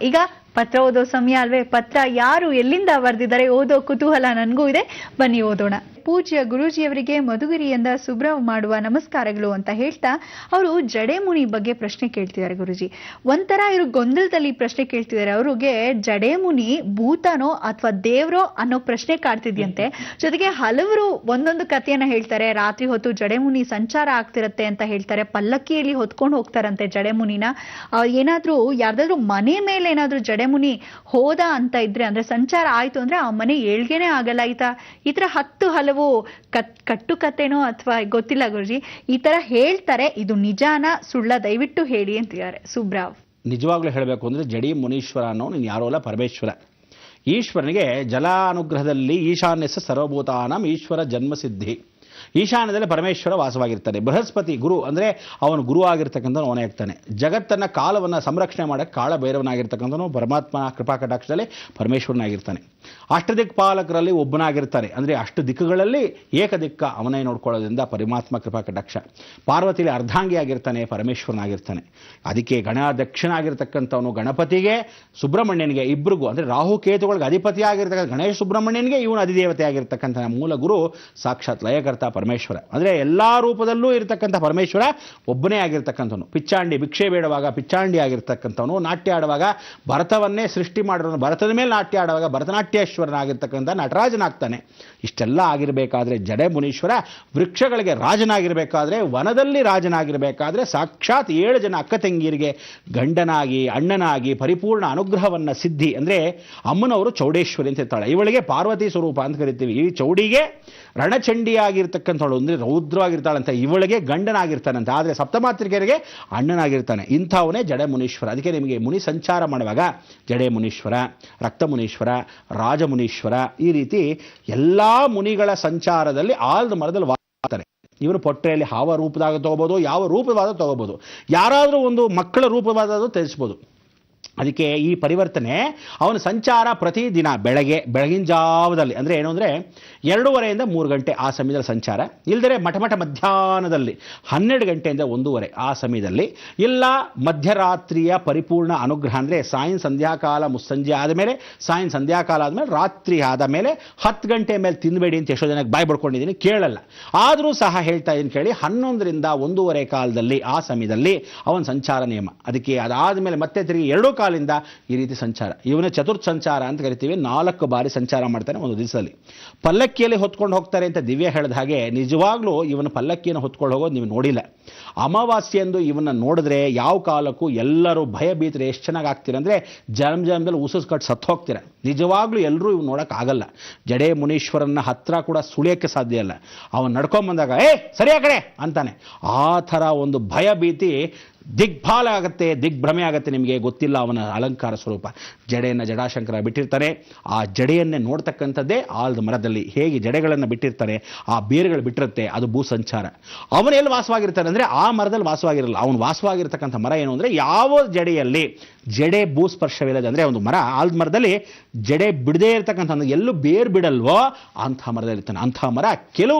ಈಗ ಪತ್ರ ಓದೋ ಸಮಯ ಅಲ್ವೇ? ಪತ್ರ ಯಾರು ಎಲ್ಲಿಂದ ಬರೆದಿದ್ದಾರೆ ಓದೋ ಕುತೂಹಲ ನನಗೂ ಇದೆ. ಬನ್ನಿ ಓದೋಣ. ಪೂಜ್ಯ ಗುರೂಜಿಯವರಿಗೆ ಮಧುಗಿರಿಯಿಂದ ಸುಬ್ರವ್ ಮಾಡುವ ನಮಸ್ಕಾರಗಳು ಅಂತ ಹೇಳ್ತಾ ಅವರು ಜಡೆಮುನಿ ಬಗ್ಗೆ ಪ್ರಶ್ನೆ ಕೇಳ್ತಿದ್ದಾರೆ. ಗುರುಜಿ, ಒಂಥರ ಇವರು ಗೊಂದಲದಲ್ಲಿ ಪ್ರಶ್ನೆ ಕೇಳ್ತಿದ್ದಾರೆ. ಅವ್ರಿಗೆ ಜಡೆಮುನಿ ಭೂತನೋ ಅಥವಾ ದೇವ್ರೋ ಅನ್ನೋ ಪ್ರಶ್ನೆ ಕಾಡ್ತಿದ್ಯಂತೆ. ಜೊತೆಗೆ ಹಲವರು ಒಂದೊಂದು ಕಥೆಯನ್ನ ಹೇಳ್ತಾರೆ. ರಾತ್ರಿ ಹೊತ್ತು ಜಡೆಮುನಿ ಸಂಚಾರ ಆಗ್ತಿರತ್ತೆ ಅಂತ ಹೇಳ್ತಾರೆ. ಪಲ್ಲಕ್ಕಿಯಲ್ಲಿ ಹೊತ್ಕೊಂಡು ಹೋಗ್ತಾರಂತೆ ಜಡೆಮುನಿನ. ಏನಾದ್ರೂ ಯಾರ್ದಾದ್ರೂ ಮನೆ ಮೇಲೆ ಏನಾದ್ರೂ ಜಡೆಮುನಿ ಹೋದ ಅಂತ ಇದ್ರೆ, ಅಂದ್ರೆ ಸಂಚಾರ ಆಯ್ತು ಅಂದ್ರೆ ಆ ಮನೆ ಏಳ್ಗೆನೆ ಆಗಲ್ಲ. ಈ ತರ ಹಲವು ಕಟ್ಟುಕತೆನೋ ಅಥವಾ ಗೊತ್ತಿಲ್ಲ ಗುರುಜಿ, ಈ ತರ ಹೇಳ್ತಾರೆ. ಇದು ನಿಜಾನ ಸುಳ್ಳ? ದಯವಿಟ್ಟು ಹೇಳಿ ಅಂತಿದ್ದಾರೆ ಸುಬ್ರಾವ್. ನಿಜವಾಗ್ಲೂ ಹೇಳಬೇಕು ಅಂದ್ರೆ ಜಡಿ ಮುನೀಶ್ವರ ಅನ್ನೋ ನೀನು ಯಾರೋ ಅಲ್ಲ, ಪರಮೇಶ್ವರ. ಈಶ್ವರನಿಗೆ ಜಲಾನುಗ್ರಹದಲ್ಲಿ ಈಶಾನ್ಯಸ ಸರ್ವಭೂತಾನಾಂ ಈಶ್ವರ ಜನ್ಮಸಿದ್ಧಿ. ಈಶಾನ್ಯದಲ್ಲಿ ಪರಮೇಶ್ವರ ವಾಸವಾಗಿರ್ತಾನೆ. ಬೃಹಸ್ಪತಿ ಗುರು ಅಂದರೆ ಅವನು ಗುರು ಆಗಿರ್ತಕ್ಕಂಥ ಅವನೇ ಆಗ್ತಾನೆ. ಜಗತ್ತನ್ನು ಕಾಲವನ್ನು ಸಂರಕ್ಷಣೆ ಮಾಡೋಕ್ಕೆ ಕಾಳ ಭೈರವನಾಗಿರ್ತಕ್ಕಂಥನು ಪರಮಾತ್ಮ ಕೃಪಾ ಕಟಾಕ್ಷದಲ್ಲಿ ಪರಮೇಶ್ವರನಾಗಿರ್ತಾನೆ. ಅಷ್ಟದಿಕ್ಪಾಲಕರಲ್ಲಿ ಒಬ್ಬನಾಗಿರ್ತಾನೆ. ಅಂದರೆ ಅಷ್ಟು ದಿಕ್ಕುಗಳಲ್ಲಿ ಏಕದಿಕ್ಕ ಅವನೇ ನೋಡ್ಕೊಳ್ಳೋದ್ರಿಂದ ಪರಮಾತ್ಮ ಕೃಪಾ ಕಟಾಕ್ಷ. ಪಾರ್ವತಿಯಲ್ಲಿ ಅರ್ಧಾಂಗಿಯಾಗಿರ್ತಾನೆ, ಪರಮೇಶ್ವರನಾಗಿರ್ತಾನೆ. ಅದಕ್ಕೆ ಗಣಾಧ್ಯಕ್ಷನಾಗಿರ್ತಕ್ಕಂಥವನು ಗಣಪತಿಗೆ ಸುಬ್ರಹ್ಮಣ್ಯನಿಗೆ ಇಬ್ಬರಿಗೂ, ಅಂದರೆ ರಾಹುಕೇತುಗಳಿಗೆ ಅಧಿಪತಿಯಾಗಿರ್ತಕ್ಕಂಥ ಗಣೇಶ ಸುಬ್ರಹ್ಮಣ್ಯನಿಗೆ ಇವನು ಅಧಿದೇವತೆ ಆಗಿರ್ತಕ್ಕಂಥ ಮೂಲ ಗುರು ಸಾಕ್ಷಾತ್ ಲಯಕರ್ತ ಪರಮೇಶ್ವರ. ಅಂದರೆ ಎಲ್ಲ ರೂಪದಲ್ಲೂ ಇರತಕ್ಕಂಥ ಪರಮೇಶ್ವರ ಒಬ್ಬನೇ ಆಗಿರ್ತಕ್ಕಂಥವನು. ಪಿಚ್ಚಾಂಡಿ ಭಿಕ್ಷೆ ಬೇಡುವಾಗ ಪಿಚ್ಚಾಂಡಿ ಆಗಿರ್ತಕ್ಕಂಥವನು, ನಾಟ್ಯ ಆಡುವಾಗ ಭರತವನ್ನೇ ಸೃಷ್ಟಿ ಮಾಡಿರೋನು, ಭರತದ ಮೇಲೆ ನಾಟ್ಯ ಆಡುವಾಗ ಭರತನಾಟ್ಯೇಶ್ವರನಾಗಿರ್ತಕ್ಕಂಥ ನಟರಾಜನಾಗ್ತಾನೆ. ಇಷ್ಟೆಲ್ಲ ಆಗಿರಬೇಕಾದ್ರೆ ಜಡೆ ಮುನೀಶ್ವರ ವೃಕ್ಷಗಳಿಗೆ ರಾಜನಾಗಿರಬೇಕಾದ್ರೆ, ವನದಲ್ಲಿ ರಾಜನಾಗಿರಬೇಕಾದ್ರೆ ಸಾಕ್ಷಾತ್ 7 ಜನ ಅಕ್ಕ ತಂಗಿಯರಿಗೆ ಗಂಡನಾಗಿ ಅಣ್ಣನಾಗಿ ಪರಿಪೂರ್ಣ ಅನುಗ್ರಹವನ್ನು ಸಿದ್ಧಿ. ಅಂದರೆ ಅಮ್ಮನವರು ಚೌಡೇಶ್ವರಿ ಅಂತ ಇರ್ತಾಳೆ. ಇವಳಿಗೆ ಪಾರ್ವತಿ ಸ್ವರೂಪ ಅಂತ ಕರಿತೀವಿ. ಈ ಚೌಡಿಗೆ ರಣಚಂಡಿಯಾಗಿರ್ತಕ್ಕಂಥವಳು, ಅಂದರೆ ರೌದ್ರವಾಗಿರ್ತಾಳಂತ. ಇವಳಿಗೆ ಗಂಡನಾಗಿರ್ತಾನಂತೆ. ಆದರೆ ಸಪ್ತಮಾತ್ರಿಕೆಯರಿಗೆ ಅಣ್ಣನಾಗಿರ್ತಾನೆ. ಇಂಥವನೇ ಜಡೆ ಮುನೀಶ್ವರ. ಅದಕ್ಕೆ ನಿಮಗೆ ಮುನಿ ಸಂಚಾರ ಮಾಡುವಾಗ ಜಡೆ ಮುನೀಶ್ವರ, ರಕ್ತ ಮುನೀಶ್ವರ, ರಾಜ ಮುನೀಶ್ವರ, ಈ ರೀತಿ ಎಲ್ಲ ಮುನಿಗಳ ಸಂಚಾರದಲ್ಲಿ ಆಲ್ದ ಮರದಲ್ಲಿ ವಾಗ್ತಾರೆ. ಇವನು ಪೊಟ್ಟೆಯಲ್ಲಿ ಹಾವ ರೂಪದಾಗ ತಗೋಬೋದು, ಯಾವ ರೂಪವಾದ ತಗೋಬೋದು, ಯಾರಾದರೂ ಒಂದು ಮಕ್ಕಳ ರೂಪವಾದ ತಿಳಿಸ್ಬೋದು. ಅದಕ್ಕೆ ಈ ಪರಿವರ್ತನೆ ಅವನ ಸಂಚಾರ ಪ್ರತಿದಿನ ಬೆಳಗಿನ ಜಾವದಲ್ಲಿ, ಅಂದರೆ ಏನು ಅಂದರೆ 2:30 3 ಗಂಟೆ ಆ ಸಮಯದಲ್ಲಿ ಸಂಚಾರ. ಇಲ್ಲದರೆ ಮಠ ಮಧ್ಯಾಹ್ನದಲ್ಲಿ 12 ಗಂಟೆಯಿಂದ 1:30 ಆ ಸಮಯದಲ್ಲಿ, ಇಲ್ಲ ಮಧ್ಯರಾತ್ರಿಯ ಪರಿಪೂರ್ಣ ಅನುಗ್ರಹ ಅಂದರೆ ಸಾಯಂ ಸಂಧ್ಯಾಕಾಲ ಮುಸ್ಸಂಜೆ ಆದಮೇಲೆ, ಸಾಯಂ ಸಂಧ್ಯಾಕಾಲ ಆದಮೇಲೆ, ರಾತ್ರಿ ಆದ ಮೇಲೆ 10 ಗಂಟೆ ಮೇಲೆ ತಿನ್ನಬೇಡಿ ಅಂತ ಎಷ್ಟೋ ಜನಕ್ಕೆ ಬಾಯಿ ಬಡ್ಕೊಂಡಿದ್ದೀನಿ, ಕೇಳಲ್ಲ. ಆದರೂ ಸಹ ಹೇಳ್ತಾ ಇದ್ದೀನಿ ಕೇಳಿ. 11ರಿಂದ 1:30 ಕಾಲದಲ್ಲಿ ಆ ಸಮಯದಲ್ಲಿ ಅವನ ಸಂಚಾರ ನಿಯಮ. ಅದಕ್ಕೆ ಅದಾದ ಮೇಲೆ ಮತ್ತೆ ತಿರುಗಿ 2 ಕಾಲಿಂದ ಈ ರೀತಿ ಸಂಚಾರ. ಇವನ ಚತುರ್ಥ ಸಂಚಾರ ಅಂತ ಕರಿತೀವಿ. 4 ಬಾರಿ ಸಂಚಾರ ಮಾಡ್ತಾನೆ ಒಂದು ದಿವಸದಲ್ಲಿ. ಪಲ್ಲಕ್ಕಿಯಲ್ಲಿ ಹೊತ್ಕೊಂಡು ಹೋಗ್ತಾರೆ ಅಂತ ದಿವ್ಯ ಹೇಳಿದ ಹಾಗೆ ನಿಜವಾಗ್ಲೂ ಇವನ ಪಲ್ಲಕ್ಕಿಯನ್ನು ಹೊತ್ಕೊಂಡು ಹೋಗೋದು ನೀವು ನೋಡಿಲ್ಲ. ಅಮಾವಾಸ್ಯೆಂದು ಇವನ್ನ ನೋಡಿದ್ರೆ ಯಾವ ಕಾಲಕ್ಕೂ ಎಲ್ಲರೂ ಭಯಭೀತರೆ ಎಷ್ಟು ಚೆನ್ನಾಗಿ ಆಗ್ತೀರ ಅಂದರೆ ಜನ್ಮದಲ್ಲಿ ಉಸಿಸ್ ಕಟ್ಟು ಸತ್ತು ಹೋಗ್ತೀರ. ನಿಜವಾಗ್ಲೂ ಎಲ್ಲರೂ ಇವ್ ನೋಡೋಕ್ಕಾಗಲ್ಲ. ಜಡೆ ಮುನೀಶ್ವರನ ಹತ್ರ ಕೂಡ ಸುಳಿಯೋಕ್ಕೆ ಸಾಧ್ಯ ಇಲ್ಲ. ಅವನು ನಡ್ಕೊಂಬಂದಾಗ ಸರಿಯಾ ಕಡೆ ಅಂತಾನೆ. ಆ ಥರ ಒಂದು ಭಯಭೀತಿ ದಿಗ್ಭಾಲ ಆಗುತ್ತೆ, ದಿಗ್ಭ್ರಮೆ ಆಗುತ್ತೆ. ನಿಮಗೆ ಗೊತ್ತಿಲ್ಲ ಅವನ ಅಲಂಕಾರ ಸ್ವರೂಪ. ಜಡೆಯನ್ನು ಜಡಾಶಂಕರ ಬಿಟ್ಟಿರ್ತಾರೆ. ಆ ಜಡೆಯನ್ನೇ ನೋಡ್ತಕ್ಕಂಥದ್ದೇ ಆಲ್ದ ಮರದಲ್ಲಿ ಹೇಗೆ ಜಡೆಗಳನ್ನು ಬಿಟ್ಟಿರ್ತಾರೆ, ಆ ಬೇರುಗಳು ಬಿಟ್ಟಿರುತ್ತೆ, ಅದು ಭೂ ಸಂಚಾರ. ಅವನೆಲ್ಲಿ ವಾಸವಾಗಿರ್ತಾನೆ ಅಂದರೆ ಆ ಮರದಲ್ಲಿ ವಾಸವಾಗಿರಲ್ಲ. ಅವನು ವಾಸವಾಗಿರ್ತಕ್ಕಂಥ ಮರ ಏನು ಅಂದರೆ ಯಾವ ಜಡೆಯಲ್ಲಿ ಜಡೆ ಭೂಸ್ಪರ್ಶವಿಲ್ಲದೆ, ಅಂದರೆ ಒಂದು ಮರ ಆಲ್ದ ಮರದಲ್ಲಿ ಜಡೆ ಬಿಡದೇ ಇರತಕ್ಕಂಥ ಎಲ್ಲೂ ಬೇರು ಬಿಡಲ್ವೋ ಅಂಥ ಮರದಲ್ಲಿ ಇರ್ತಾನೆ. ಅಂಥ ಮರ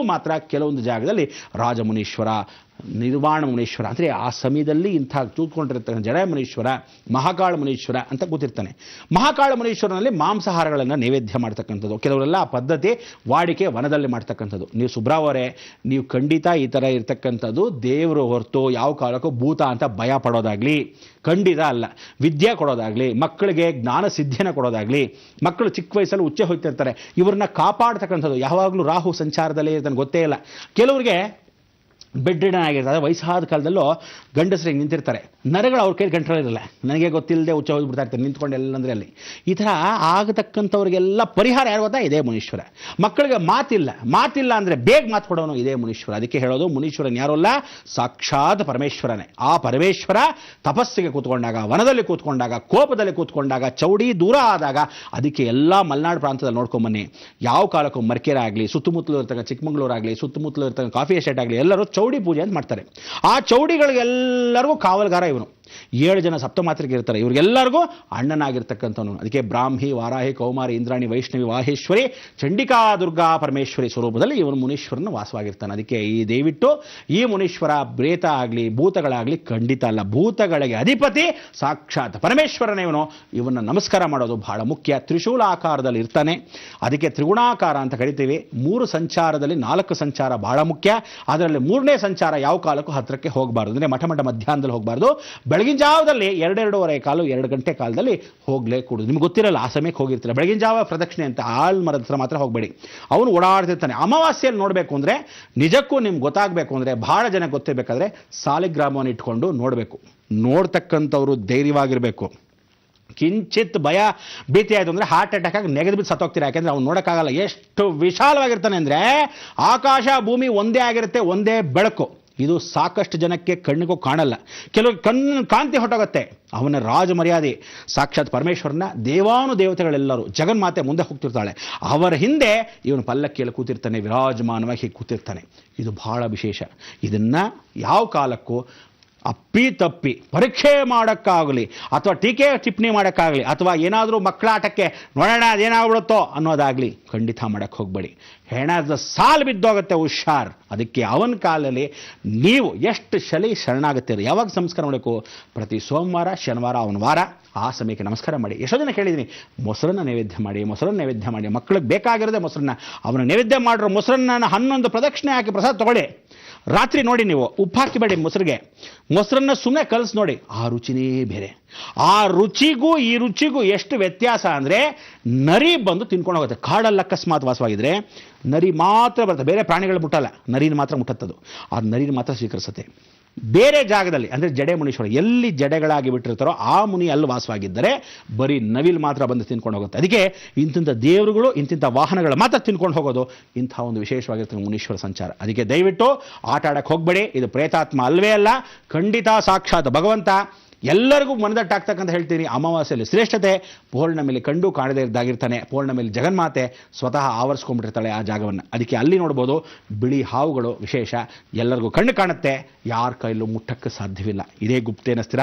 ಕೆಲವೊಂದು ಜಾಗದಲ್ಲಿ ರಾಜಮುನೀಶ್ವರ, ನಿರ್ವಾಣ ಮುನೀಶ್ವರ, ಅಂದರೆ ಆ ಸಮಯದಲ್ಲಿ ಇಂಥ ಕೂತ್ಕೊಂಡಿರ್ತಕ್ಕಂಥ ಜಡ ಮುನೀಶ್ವರ, ಮಹಾಕಾಳ ಮುನೀಶ್ವರ ಅಂತ ಕೂತಿರ್ತಾನೆ. ಮಹಾಕಾಳ ಮುನೀಶ್ವರನಲ್ಲಿ ಮಾಂಸಾಹಾರಗಳನ್ನು ನೈವೇದ್ಯ ಮಾಡ್ತಕ್ಕಂಥದ್ದು. ಕೆಲವರೆಲ್ಲ ಆ ಪದ್ಧತಿ ವಾಡಿಕೆ ವನದಲ್ಲಿ ಮಾಡ್ತಕ್ಕಂಥದ್ದು. ನೀವು ಸುಬ್ರಾವರೇ, ನೀವು ಖಂಡಿತ ಈ ಥರ ಇರ್ತಕ್ಕಂಥದ್ದು ದೇವರು ಹೊರತು ಯಾವ ಕಾಲಕ್ಕೂ ಭೂತ ಅಂತ ಭಯ ಪಡೋದಾಗ್ಲಿ ಖಂಡಿತ ಅಲ್ಲ. ವಿದ್ಯೆ ಕೊಡೋದಾಗ್ಲಿ, ಮಕ್ಕಳಿಗೆ ಜ್ಞಾನ ಸಿದ್ಧಿಯನ್ನು ಕೊಡೋದಾಗ್ಲಿ, ಮಕ್ಕಳು ಚಿಕ್ಕ ವಯಸ್ಸಲ್ಲಿ ಉಚ್ಚೆ ಹೋಗ್ತಿರ್ತಾರೆ, ಇವ್ರನ್ನ ಕಾಪಾಡ್ತಕ್ಕಂಥದ್ದು. ಯಾವಾಗಲೂ ರಾಹು ಸಂಚಾರದಲ್ಲಿ ಇರ್ತಾನೆ ಗೊತ್ತೇ ಇಲ್ಲ. ಕೆಲವ್ರಿಗೆ ಬೆಡ್ ರಿಡನ್ ಆಗಿರ್ತಾರೆ. ವಯಸ್ಸಾದ ಕಾಲದಲ್ಲೂ ಗಂಡಸರಿಗೆ ನಿಂತಿರ್ತಾರೆ, ನರಗಳು ಅವ್ರ ಕೈಲಿ ಕಂಟ್ರೋಲ್ ಇರಲ್ಲ. ನನಗೆ ಗೊತ್ತಿಲ್ಲದೆ ಉಚ್ಚ ಹೋಗ್ಬಿಡ್ತಾ ಇರ್ತಾರೆ ನಿಂತ್ಕೊಂಡು ಎಲ್ಲಂದ್ರೆ ಅಲ್ಲಿ. ಈ ಥರ ಆಗತಕ್ಕಂಥವ್ರಿಗೆಲ್ಲ ಪರಿಹಾರ ಯಾರು ಗೊತ್ತಾ? ಇದೇ ಮುನೀಶ್ವರ. ಮಕ್ಕಳಿಗೆ ಮಾತಿಲ್ಲ ಅಂದರೆ ಬೇಗ ಮಾತು ಕೊಡೋನು ಇದೇ ಮುನೀಶ್ವರ. ಅದಕ್ಕೆ ಹೇಳೋದು ಮುನೀಶ್ವರನ್ ಯಾರಲ್ಲ, ಸಾಕ್ಷಾತ್ ಪರಮೇಶ್ವರನೇ. ಆ ಪರಮೇಶ್ವರ ತಪಸ್ಸಿಗೆ ಕೂತ್ಕೊಂಡಾಗ, ವನದಲ್ಲಿ ಕೂತ್ಕೊಂಡಾಗ, ಕೋಪದಲ್ಲಿ ಕೂತ್ಕೊಂಡಾಗ, ಚೌಡಿ ದೂರ ಆದಾಗ, ಅದಕ್ಕೆ ಎಲ್ಲ ಮಲೆನಾಡು ಪ್ರಾಂತದಲ್ಲಿ ನೋಡ್ಕೊಂಬನ್ನಿ. ಯಾವ ಕಾಲಕ್ಕೂ ಮರ್ಕೆರೆ ಆಗಲಿ, ಸುತ್ತಮುತ್ತಲು ಇರ್ತಕ್ಕಂಥ ಚಿಕ್ಕಮಂಗ್ಳೂರು ಆಗಲಿ, ಸುತ್ತಮುತ್ತಲು ಇರ್ತಕ್ಕಂಥ ಕಾಫಿ ಎಸ್ಟೇಟ್ ಆಗಲಿ, ಎಲ್ಲರೂ ಚೌಡಿ ಪೂಜೆ ಅಂತ ಮಾಡ್ತಾರೆ. ಆ ಚೌಡಿಗಳಿಗೆಲ್ಲರಿಗೂ ಕಾವಲುಗಾರ ಇವನು. 7 ಜನ ಸಪ್ತಮಾತ್ರಿಕೆ ಇರ್ತಾರೆ, ಇವ್ರಿಗೆಲ್ಲರಿಗೂ ಅಣ್ಣನಾಗಿರ್ತಕ್ಕಂಥವನು. ಅದಕ್ಕೆ ಬ್ರಾಹ್ಮಿ, ವಾರಾಹಿ, ಕೌಮಾರಿ, ಇಂದ್ರಾಣಿ, ವೈಷ್ಣವಿ, ವಾಹೇಶ್ವರಿ, ಚಂಡಿಕಾ, ದುರ್ಗಾ, ಪರಮೇಶ್ವರಿ ಸ್ವರೂಪದಲ್ಲಿ ಇವನು ಮುನೀಶ್ವರನ ವಾಸವಾಗಿರ್ತಾನೆ. ಅದಕ್ಕೆ ಈ ದಯವಿಟ್ಟು ಈ ಮುನೀಶ್ವರ ಪ್ರೇತ ಆಗಲಿ ಭೂತಗಳಾಗಲಿ ಖಂಡಿತ ಅಲ್ಲ, ಭೂತಗಳಿಗೆ ಅಧಿಪತಿ ಸಾಕ್ಷಾತ್ ಪರಮೇಶ್ವರನೇ ಇವನು. ಇವನ್ನ ನಮಸ್ಕಾರ ಮಾಡೋದು ಬಹಳ ಮುಖ್ಯ. ತ್ರಿಶೂಲ ಆಕಾರದಲ್ಲಿ ಇರ್ತಾನೆ, ಅದಕ್ಕೆ ತ್ರಿಗುಣಾಕಾರ ಅಂತ ಕರಿತೀವಿ. 3 ಸಂಚಾರದಲ್ಲಿ 4 ಸಂಚಾರ ಬಹಳ ಮುಖ್ಯ. ಅದರಲ್ಲಿ 3ನೇ ಸಂಚಾರ ಯಾವ ಕಾಲಕ್ಕೂ ಹತ್ತಿರಕ್ಕೆ ಹೋಗಬಾರ್ದು, ಅಂದರೆ ಮಠ ಮಧ್ಯಾಹ್ನದಲ್ಲಿ ಹೋಗಬಾರ್ದು. ಬೆಳಗಿನ ಜಾವದಲ್ಲಿ 2-2:30 ಕಾಲು 2 ಗಂಟೆ ಕಾಲದಲ್ಲಿ ಹೋಗಲೇ ಕೂಡುದು. ನಿಮ್ಗೆ ಗೊತ್ತಿರಲ್ಲ, ಆ ಸಮಯಕ್ಕೆ ಹೋಗಿರ್ತೀರ. ಬೆಳಗಿನ ಜಾವ ಪ್ರದಕ್ಷಿಣೆ ಅಂತ ಆಲ್ಮರದ ಹತ್ರ ಮಾತ್ರ ಹೋಗಬೇಡಿ, ಅವನು ಓಡಾಡ್ತಿರ್ತಾನೆ. ಅಮಾವಾಸ್ಯೆಯಲ್ಲಿ ನೋಡಬೇಕು ಅಂದರೆ, ನಿಜಕ್ಕೂ ನಿಮ್ಗೆ ಗೊತ್ತಾಗಬೇಕು ಅಂದರೆ, ಬಹಳ ಜನ ಗೊತ್ತಿರಬೇಕಾದ್ರೆ ಸಾಲಿಗ್ರಾಮವನ್ನು ಇಟ್ಕೊಂಡು ನೋಡಬೇಕು. ನೋಡ್ತಕ್ಕಂಥವ್ರು ಧೈರ್ಯವಾಗಿರಬೇಕು. ಕಿಂಚಿತ್ ಭಯ ಭೀತಿ ಆಯಿತು ಅಂದರೆ ಹಾರ್ಟ್ ಅಟ್ಯಾಕ್ ಆಗಿ ನೆಗೆದು ಬಿದ್ದು ಸತ್ತೋಗ್ತೀರಾ. ಯಾಕೆಂದರೆ ಅವ್ನು ನೋಡೋಕ್ಕಾಗಲ್ಲ, ಎಷ್ಟು ವಿಶಾಲವಾಗಿರ್ತಾನೆ ಅಂದರೆ ಆಕಾಶ ಭೂಮಿ ಒಂದೇ ಆಗಿರುತ್ತೆ, ಒಂದೇ ಬೆಳಕು. ಇದು ಸಾಕಷ್ಟು ಜನಕ್ಕೆ ಕಣ್ಣಿಗೂ ಕಾಣಲ್ಲ, ಕೆಲವು ಕಾಂತಿ ಹೊಟ್ಟೋಗುತ್ತೆ. ಅವನ ರಾಜ ಮರ್ಯಾದೆ ಸಾಕ್ಷಾತ್ ಪರಮೇಶ್ವರನ ದೇವಾನುದೇವತೆಗಳೆಲ್ಲರೂ, ಜಗನ್ಮಾತೆ ಮುಂದೆ ಹೋಗ್ತಿರ್ತಾಳೆ, ಅವರ ಹಿಂದೆ ಇವನು ಪಲ್ಲಕ್ಕಿಯಲ್ಲಿ ಕೂತಿರ್ತಾನೆ, ವಿರಾಜಮಾನವಾಗಿ ಕೂತಿರ್ತಾನೆ. ಇದು ಬಹಳ ವಿಶೇಷ. ಇದನ್ನು ಯಾವ ಕಾಲಕ್ಕೂ ಅಪ್ಪಿ ತಪ್ಪಿ ಪರೀಕ್ಷೆ ಮಾಡೋಕ್ಕಾಗಲಿ ಅಥವಾ ಟೀಕೆ ಟಿಪ್ಪಣಿ ಮಾಡೋಕ್ಕಾಗಲಿ ಅಥವಾ ಏನಾದರೂ ಮಕ್ಕಳಾಟಕ್ಕೆ ನೋಡೋಣ ಅದೇನಾಗ್ಬಿಡುತ್ತೋ ಅನ್ನೋದಾಗಲಿ ಖಂಡಿತ ಮಾಡೋಕ್ಕೆ ಹೋಗಬೇಡಿ. ಹೆಣದ ಸಾಲು ಬಿದ್ದೋಗುತ್ತೆ, ಹುಷಾರ್. ಅದಕ್ಕೆ ಅವನ ಕಾಲದಲ್ಲಿ ನೀವು ಎಷ್ಟು ಶರಣಾಗುತ್ತೀರಿ. ಯಾವಾಗ ನಮಸ್ಕಾರ ಮಾಡಬೇಕು? ಪ್ರತಿ ಸೋಮವಾರ, ಶನಿವಾರ, ಅವನ ವಾರ, ಆ ಸಮಯಕ್ಕೆ ನಮಸ್ಕಾರ ಮಾಡಿ. ಎಷ್ಟೋ ಜನ ಕೇಳಿದ್ದೀನಿ, ಮೊಸರನ್ನ ನೈವೇದ್ಯ ಮಾಡಿ. ಮಕ್ಕಳಿಗೆ ಬೇಕಾಗಿರೋದೇ ಮೊಸರನ್ನ. ಅವನ ನೈವೇದ್ಯ ಮಾಡಿರೋ ಮೊಸರನ್ನ 11 ಪ್ರದಕ್ಷಿಣೆ ಹಾಕಿ ಪ್ರಸಾದ ತಗೊಳ್ಳಿ. ರಾತ್ರಿ ನೋಡಿ, ನೀವು ಉಪ್ಪು ಹಾಕಿಬೇಡಿ ಮೊಸರನ್ನ ಸುಮ್ಮನೆ ಕಲಸಿ ನೋಡಿ, ಆ ರುಚಿನೇ ಬೇರೆ. ಆ ರುಚಿಗೂ ಈ ರುಚಿಗೂ ಎಷ್ಟು ವ್ಯತ್ಯಾಸ ಅಂದರೆ, ನರಿ ಬಂದು ತಿನ್ಕೊಂಡು ಹೋಗುತ್ತೆ. ಕಾಡಲ್ಲಿ ಅಕಸ್ಮಾತ್ ವಾಸವಾಗಿದ್ರೆ ನರಿ ಮಾತ್ರ ಬರುತ್ತೆ, ಬೇರೆ ಪ್ರಾಣಿಗಳು ಮುಟ್ಟಲ್ಲ, ನರಿನ ಮಾತ್ರ ಮುಟ್ಟತ್ತದು. ಆ ನರಿನ ಮಾತ್ರ ಸ್ವೀಕರಿಸುತ್ತೆ. ಬೇರೆ ಜಾಗದಲ್ಲಿ ಅಂದರೆ ಜಡೆ ಮುನೀಶ್ವರ ಎಲ್ಲಿ ಜಡೆಗಳಾಗಿ ಬಿಟ್ಟಿರ್ತಾರೋ ಆ ಮುನಿ ಅಲ್ಲಿ ವಾಸವಾಗಿದ್ದರೆ ಬರೀ ನವಿಲು ಮಾತ್ರ ಬಂದು ತಿನ್ಕೊಂಡು ಹೋಗುತ್ತೆ. ಅದಕ್ಕೆ ಇಂಥ ದೇವರುಗಳು ಇಂಥ ವಾಹನಗಳು ಮಾತ್ರ ತಿನ್ಕೊಂಡು ಹೋಗೋದು ಇಂಥ ಒಂದು ವಿಶೇಷವಾಗಿರ್ತದೆ ಮುನೀಶ್ವರ ಸಂಚಾರ. ಅದಕ್ಕೆ ದಯವಿಟ್ಟು ಆಟ ಆಡಕ್ಕೆ ಹೋಗಬೇಡಿ. ಇದು ಪ್ರೇತಾತ್ಮ ಅಲ್ವೇ ಅಲ್ಲ, ಖಂಡಿತ ಸಾಕ್ಷಾತ್ ಭಗವಂತ. ಎಲ್ಲರಿಗೂ ಮನದಟ್ಟಾಗ್ತಕ್ಕಂತ ಹೇಳ್ತೀನಿ. ಅಮಾವಾಸ್ಯೆಯಲ್ಲಿ ಶ್ರೇಷ್ಠತೆ, ಪೌರ್ಣಮಿಯಲ್ಲಿ ಕಂಡು ಕಾಣದೇ ಇದ್ದಾಗಿರ್ತಾನೆ. ಪೌರ್ಣಮಿಯಲ್ಲಿ ಜಗನ್ಮಾತೆ ಸ್ವತಃ ಆವರಿಸ್ಕೊಂಡ್ಬಿಟ್ಟಿರ್ತಾಳೆ ಆ ಜಾಗವನ್ನು. ಅದಕ್ಕೆ ಅಲ್ಲಿ ನೋಡ್ಬೋದು ಬಿಳಿ ಹಾವುಗಳು ವಿಶೇಷ, ಎಲ್ಲರಿಗೂ ಕಣ್ಣು ಕಾಣುತ್ತೆ, ಯಾರ ಕೈಲೂ ಮುಟ್ಟಕ್ಕೆ ಸಾಧ್ಯವಿಲ್ಲ. ಇದೇ ಗುಪ್ತೇನಸ್ತಿರ.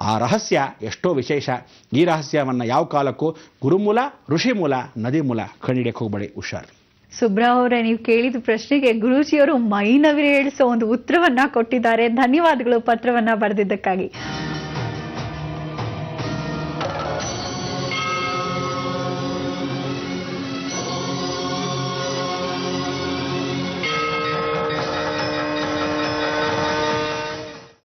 ಆ ರಹಸ್ಯ ಎಷ್ಟೋ ವಿಶೇಷ. ಈ ರಹಸ್ಯವನ್ನು ಯಾವ ಕಾಲಕ್ಕೂ ಗುರುಮೂಲ, ಋಷಿ ಮೂಲ, ನದಿ ಮೂಲ ಕಂಡಿಡಿಯಕ್ಕೆ ಹೋಗಬೇಡಿ, ಹುಷಾರ್. ಸುಬ್ರಾವ್ ಅವರೇ, ನೀವು ಕೇಳಿದ ಪ್ರಶ್ನೆಗೆ ಗುರೂಜಿಯವರು ಮೈನವಿರೇಳಿಸೋ ಒಂದು ಉತ್ತರವನ್ನ ಕೊಟ್ಟಿದ್ದಾರೆ. ಧನ್ಯವಾದಗಳು ಪತ್ರವನ್ನ ಬರೆದಿದ್ದಕ್ಕಾಗಿ.